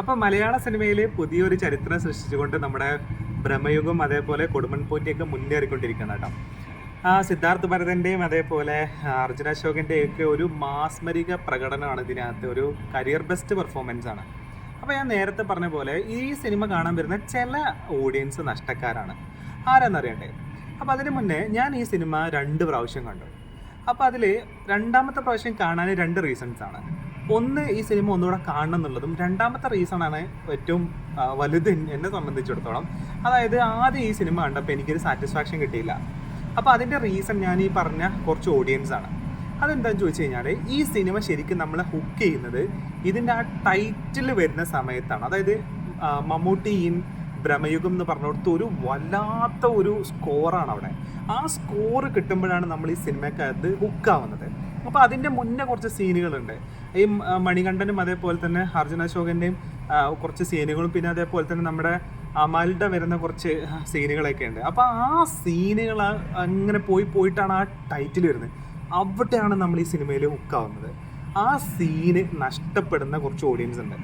അപ്പോൾ മലയാള സിനിമയിൽ പുതിയൊരു ചരിത്രം സൃഷ്ടിച്ചുകൊണ്ട് നമ്മുടെ ഭ്രമയുഗം അതേപോലെ കൊടുമൺ പോറ്റിയൊക്കെ മുന്നേറിക്കൊണ്ടിരിക്കുകയാണ് കേട്ടോ. സിദ്ധാർത്ഥ് ഭരതൻ്റെയും അതേപോലെ അർജുന അശോകൻ്റെയും ഒക്കെ ഒരു മാസ്മരിക പ്രകടനമാണ് ഇതിനകത്ത്, ഒരു കരിയർ ബെസ്റ്റ് പെർഫോമൻസ് ആണ്. അപ്പോൾ ഞാൻ നേരത്തെ പറഞ്ഞ പോലെ ഈ സിനിമ കാണാൻ വരുന്ന ചില ഓഡിയൻസ് നഷ്ടക്കാരാണ്. ആരാന്നറിയണ്ടേ? അപ്പോൾ അതിന് മുന്നേ ഞാൻ ഈ സിനിമ 2 പ്രാവശ്യം കണ്ടു. അപ്പോൾ അതിൽ രണ്ടാമത്തെ പ്രാവശ്യം കാണാൻ 2 റീസൺസ് ആണ്. ഒന്ന്, ഈ സിനിമ ഒന്നുകൂടെ കാണണം എന്നുള്ളതും. രണ്ടാമത്തെ റീസണാണ് ഏറ്റവും വലുത് എന്നെ സംബന്ധിച്ചിടത്തോളം. അതായത് ആദ്യം ഈ സിനിമ കണ്ടപ്പോൾ എനിക്കൊരു സാറ്റിസ്ഫാക്ഷൻ കിട്ടിയില്ല. അപ്പോൾ അതിൻ്റെ റീസൺ ഞാൻ ഈ പറഞ്ഞ കുറച്ച് ഓഡിയൻസ് ആണ്. അതെന്താണെന്ന് ചോദിച്ചു കഴിഞ്ഞാൽ, ഈ സിനിമ ശരിക്കും നമ്മളെ ഹുക്ക് ചെയ്യുന്നത് ഇതിൻ്റെ ആ ടൈറ്റിൽ വരുന്ന സമയത്താണ്. അതായത് മമ്മൂട്ടി ഇൻ ഭ്രമയുഗം എന്ന് പറഞ്ഞിടത്ത് ഒരു വല്ലാത്ത ഒരു സ്കോറാണ് അവിടെ. ആ സ്കോർ കിട്ടുമ്പോഴാണ് നമ്മൾ ഈ സിനിമക്കകത്ത് ഹുക്കാവുന്നത്. അപ്പോൾ അതിൻ്റെ മുന്നേ കുറച്ച് സീനുകളുണ്ട്. ഈ മണികണ്ഠനും അതേപോലെ തന്നെ അർജുന അശോകൻ്റെയും കുറച്ച് സീനുകളും, പിന്നെ അതേപോലെ തന്നെ നമ്മുടെ അമൽഡ വരുന്ന കുറച്ച് സീനുകളൊക്കെ ഉണ്ട്. അപ്പോൾ ആ സീനുകൾ അങ്ങനെ പോയിട്ടാണ് ആ ടൈറ്റിൽ വരുന്നത്. അവിടെയാണ് നമ്മൾ ഈ സിനിമയിൽ ഹുക്കാവുന്നത്. ആ സീന് നഷ്ടപ്പെടുന്ന കുറച്ച് ഓഡിയൻസ് ഉണ്ട്.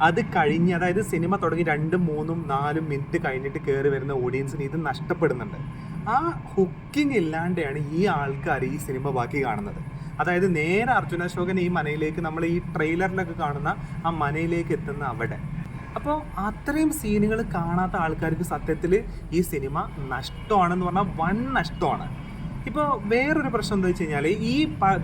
അത് കഴിഞ്ഞ്, അതായത് സിനിമ തുടങ്ങി 2, 3, 4 മിനിറ്റ് കഴിഞ്ഞിട്ട് കയറി വരുന്ന ഓഡിയൻസിന് ഇത് നഷ്ടപ്പെടുന്നുണ്ട്. ആ ഹുക്കിംഗ് ഇല്ലാണ്ടാണ് ഈ ആൾക്കാർ ഈ സിനിമ ബാക്കി കാണുന്നത്. അതായത് നേരെ അർജുന അശോകൻ ഈ മനയിലേക്ക്, നമ്മൾ ഈ ട്രെയിലറിലൊക്കെ കാണുന്ന ആ മനയിലേക്ക് എത്തുന്ന അവിടെ. അപ്പോൾ അത്രയും സീനുകൾ കാണാത്ത ആൾക്കാർക്ക് സത്യത്തിൽ ഈ സിനിമ നഷ്ടമാണെന്ന് പറഞ്ഞാൽ വൻ നഷ്ടമാണ്. ഇപ്പോൾ വേറൊരു പ്രശ്നം എന്താ വെച്ച് കഴിഞ്ഞാൽ, ഈ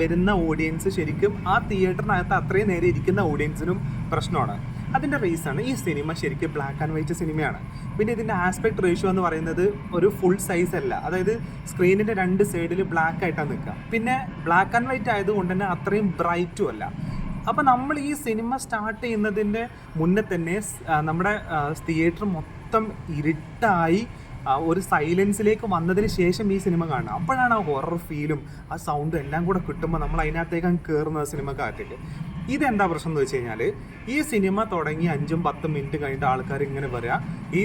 വരുന്ന ഓഡിയൻസ് ശരിക്കും ആ തിയേറ്ററിനകത്ത് അത്രയും നേരെ ഇരിക്കുന്ന ഓഡിയൻസിനും പ്രശ്നമാണ്. അതിൻ്റെ റീസൺ, ഈ സിനിമ ശരിക്കും ബ്ലാക്ക് ആൻഡ് വൈറ്റ് സിനിമയാണ്. പിന്നെ ഇതിൻ്റെ ആസ്പെക്ട് റേഷ്യോ എന്ന് പറയുന്നത് ഒരു ഫുൾ സൈസ് അല്ല. അതായത് സ്ക്രീനിൻ്റെ 2 സൈഡിൽ ബ്ലാക്ക് ആയിട്ടാണ് നിൽക്കുക. പിന്നെ ബ്ലാക്ക് ആൻഡ് വൈറ്റ് ആയതുകൊണ്ട് തന്നെ അത്രയും ബ്രൈറ്റും അല്ല. അപ്പോൾ നമ്മൾ ഈ സിനിമ സ്റ്റാർട്ട് ചെയ്യുന്നതിൻ്റെ മുന്നേ തന്നെ നമ്മുടെ തിയേറ്റർ മൊത്തം ഇരുട്ടായി ഒരു സൈലൻസിലേക്ക് വന്നതിന് ശേഷം ഈ സിനിമ കാണുക. അപ്പോഴാണ് ആ ഹൊറർ ഫീലും ആ സൗണ്ടും എല്ലാം കൂടെ കിട്ടുമ്പോൾ നമ്മൾ അതിനകത്തേക്കാണ് കയറുന്നത് സിനിമക്കകത്തേക്ക്. ഇതെന്താ പ്രശ്നം എന്ന് വെച്ച് കഴിഞ്ഞാൽ, ഈ സിനിമ തുടങ്ങി 5, 10 മിനിറ്റ് കഴിഞ്ഞിട്ട് ആൾക്കാർ ഇങ്ങനെ വരിക, ഈ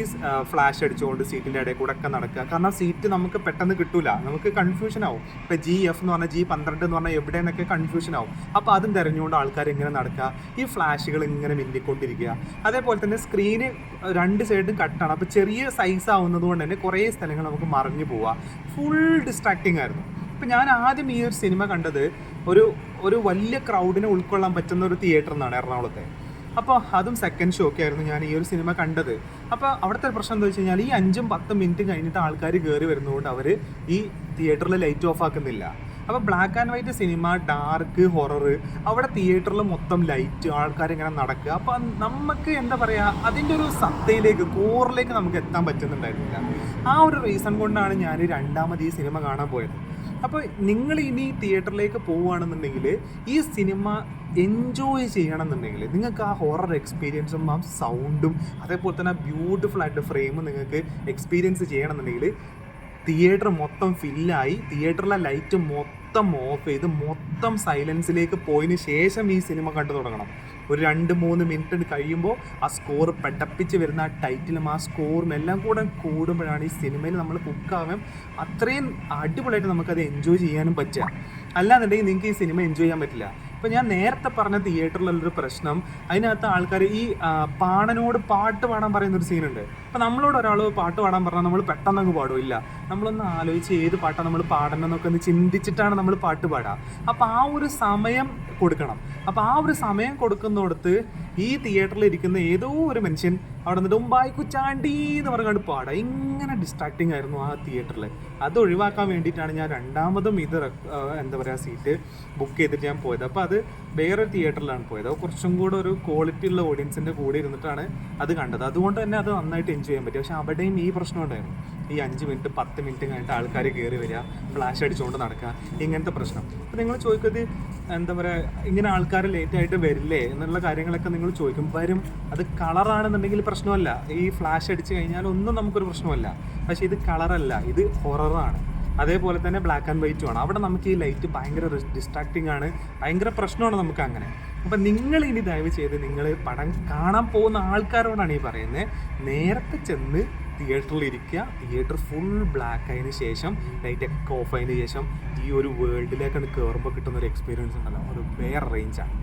ഫ്ലാഷ് അടിച്ചുകൊണ്ട് സീറ്റിൻ്റെ ഇടയിൽ കൂടെ ഒക്കെ നടക്കുക. കാരണം സീറ്റ് നമുക്ക് പെട്ടെന്ന് കിട്ടൂല, നമുക്ക് കൺഫ്യൂഷൻ ആവും. ഇപ്പോൾ GF എന്ന് പറഞ്ഞാൽ G12 എന്ന് പറഞ്ഞാൽ എവിടെയെന്നൊക്കെ കൺഫ്യൂഷൻ ആവും. അപ്പോൾ അതും തിരഞ്ഞുകൊണ്ട് ആൾക്കാർ ഇങ്ങനെ നടക്കുക, ഈ ഫ്ലാഷുകൾ ഇങ്ങനെ മിന്നിക്കൊണ്ടിരിക്കുക. അതേപോലെ തന്നെ സ്ക്രീന് 2 സൈഡും കട്ടാണ്. അപ്പോൾ ചെറിയ സൈസ് ആവുന്നത് കൊണ്ട് തന്നെ കുറേ സ്ഥലങ്ങൾ നമുക്ക് മറിഞ്ഞു പോവുക. ഫുൾ ഡിസ്ട്രാക്റ്റിംഗ് ആയിരുന്നു. ഇപ്പം ഞാൻ ആദ്യം ഈ ഒരു സിനിമ കണ്ടത് ഒരു വലിയ ക്രൗഡിനെ ഉൾക്കൊള്ളാൻ പറ്റുന്ന ഒരു തിയേറ്റർ എന്നാണ് എറണാകുളത്തെ. അപ്പോൾ അതും സെക്കൻഡ് ഷോക്കെ ആയിരുന്നു ഞാൻ ഈ ഒരു സിനിമ കണ്ടത്. അപ്പോൾ അവിടുത്തെ പ്രശ്നം എന്താ വെച്ച് കഴിഞ്ഞാൽ, ഈ 5, 10 മിനിറ്റ് കഴിഞ്ഞിട്ട് ആൾക്കാർ കയറി വരുന്നതുകൊണ്ട് അവർ ഈ തിയേറ്ററിൽ ലൈറ്റ് ഓഫ് ആക്കുന്നില്ല. അപ്പോൾ black and white cinema, dark horror, അവിടെ തിയേറ്ററിൽ മൊത്തം ലൈറ്റ്, ആൾക്കാരിങ്ങനെ നടക്കുക. അപ്പോൾ നമുക്ക് എന്താ പറയുക, അതിൻ്റെ ഒരു സത്തയിലേക്ക്, കോറിലേക്ക് നമുക്ക് എത്താൻ പറ്റുന്നുണ്ടായിരുന്നില്ല. ആ ഒരു റീസൺ കൊണ്ടാണ് ഞാൻ രണ്ടാമത് ഈ സിനിമ കാണാൻ പോയത്. അപ്പോൾ നിങ്ങൾ ഇനി തിയേറ്ററിലേക്ക് പോവുകയാണെന്നുണ്ടെങ്കിൽ, ഈ സിനിമ എൻജോയ് ചെയ്യണമെന്നുണ്ടെങ്കിൽ, നിങ്ങൾക്ക് ആ ഹൊറർ എക്സ്പീരിയൻസും ആ സൗണ്ടും അതേപോലെ തന്നെ ബ്യൂട്ടിഫുൾ ആയിട്ട് ഫ്രെയിമും നിങ്ങൾക്ക് എക്സ്പീരിയൻസ് ചെയ്യണമെന്നുണ്ടെങ്കിൽ, തിയേറ്റർ മൊത്തം ഫില്ലായി തിയേറ്ററിലെ ലൈറ്റ് മൊത്തം ഓഫ് ചെയ്ത് മൊത്തം സൈലൻസിലേക്ക് പോയതിന് ശേഷം ഈ സിനിമ കണ്ടു തുടങ്ങണം. ഒരു 2, 3 മിനിറ്റ് കഴിയുമ്പോൾ ആ സ്കോർ പെട്ടപ്പിച്ച് വരുന്ന ആ ടൈറ്റിലും ആ സ്കോറും എല്ലാം കൂടെ കൂടുമ്പോഴാണ് ഈ സിനിമയിൽ നമ്മൾ ഹുക്കാവാൻ അത്രയും അടിപൊളിയായിട്ട് നമുക്കത് എൻജോയ് ചെയ്യാനും പറ്റുക. അല്ലാന്നുണ്ടെങ്കിൽ നിങ്ങൾക്ക് ഈ സിനിമ എൻജോയ് ചെയ്യാൻ പറ്റില്ല. ഇപ്പോൾ ഞാൻ നേരത്തെ പറഞ്ഞ തിയേറ്ററിലുള്ളൊരു പ്രശ്നം, അതിനകത്ത് ആൾക്കാർ ഈ പാണനോട് പാട്ട് പാടാൻ പറയുന്നൊരു സീനുണ്ട്. അപ്പോൾ നമ്മളോട് ഒരാൾ പാട്ട് പാടാൻ പറഞ്ഞാൽ നമ്മൾ പെട്ടെന്ന് അങ്ങ് പാടില്ല. നമ്മളൊന്ന് ആലോചിച്ച് ഏത് പാട്ടാണ് നമ്മൾ പാടണം എന്നൊക്കെ ഒന്ന് ചിന്തിച്ചിട്ടാണ് നമ്മൾ പാട്ട് പാടുക. അപ്പോൾ ആ ഒരു സമയം കൊടുക്കണം. അപ്പോൾ ആ ഒരു സമയം കൊടുക്കുന്നിടത്ത് ഈ തിയേറ്ററിൽ ഇരിക്കുന്ന ഏതോ ഒരു മനുഷ്യൻ അവിടെ നിന്നിട്ട് ഉമ്പായി കുച്ചാണ്ടി എന്ന് പറഞ്ഞുകൊണ്ട് പാടുക. ഇങ്ങനെ ഡിസ്ട്രാക്റ്റിംഗ് ആയിരുന്നു ആ തിയേറ്ററിൽ. അത് ഒഴിവാക്കാൻ വേണ്ടിയിട്ടാണ് ഞാൻ രണ്ടാമതും ഇത് എന്താ പറയുക സീറ്റ് ബുക്ക് ചെയ്തിട്ട് ഞാൻ പോയത്. അപ്പോൾ അത് വേറൊരു തിയേറ്ററിലാണ് പോയത്. അത് കുറച്ചും കൂടെ ഒരു ക്വാളിറ്റി ഉള്ള ഓഡിയൻസിൻ്റെ കൂടെ ഇരുന്നിട്ടാണ് അത് കണ്ടത്. അതുകൊണ്ട് തന്നെ അത് നന്നായിട്ട് എൻജോയ് ചെയ്യാൻ പറ്റും. പക്ഷേ അവിടെയും ഈ പ്രശ്നം ഉണ്ടായിരുന്നു. ഈ 5 മിനിറ്റ് 10 മിനിറ്റ് കഴിഞ്ഞിട്ട് ആൾക്കാർ കയറി വരിക, ഫ്ലാഷ് അടിച്ചുകൊണ്ട് നടക്കുക, ഇങ്ങനത്തെ പ്രശ്നം. അപ്പോൾ നിങ്ങൾ ചോദിക്കുന്നത് എന്താ പറയുക, ഇങ്ങനെ ആൾക്കാർ ലേറ്റായിട്ട് വരില്ലേ എന്നുള്ള കാര്യങ്ങളൊക്കെ നിങ്ങൾ ചോദിക്കും. വരും. അത് കളറാണെന്നുണ്ടെങ്കിൽ പ്രശ്നമല്ല. ഈ ഫ്ലാഷ് അടിച്ച് കഴിഞ്ഞാൽ ഒന്നും നമുക്കൊരു പ്രശ്നമല്ല. പക്ഷേ ഇത് കളറല്ല, ഇത് ഹൊററാണ്. അതേപോലെ തന്നെ ബ്ലാക്ക് ആൻഡ് വൈറ്റും ആണ്. അവിടെ നമുക്ക് ഈ ലൈറ്റ് ഭയങ്കര ഡിസ്ട്രാക്റ്റിംഗ് ആണ്, ഭയങ്കര പ്രശ്നമാണ് നമുക്ക് അങ്ങനെ. അപ്പം നിങ്ങൾ ഇനി ദയവ് ചെയ്ത് നിങ്ങൾ പടം കാണാൻ പോകുന്ന ആൾക്കാരോടാണ് ഈ പറയുന്നത്, നേരത്തെ ചെന്ന് തിയേറ്ററിൽ ഇരിക്കുക. തിയേറ്റർ ഫുൾ ബ്ലാക്ക് ആയതിനു ശേഷം, ലൈറ്റൊക്കെ ഓഫ് ആയതിനു ശേഷം ഈ ഒരു വേൾഡിലേക്കാണ് കയറുമ്പോൾ കിട്ടുന്നൊരു എക്സ്പീരിയൻസ് ഉണ്ടല്ലോ, അത് വേറെ റേഞ്ചാണ്.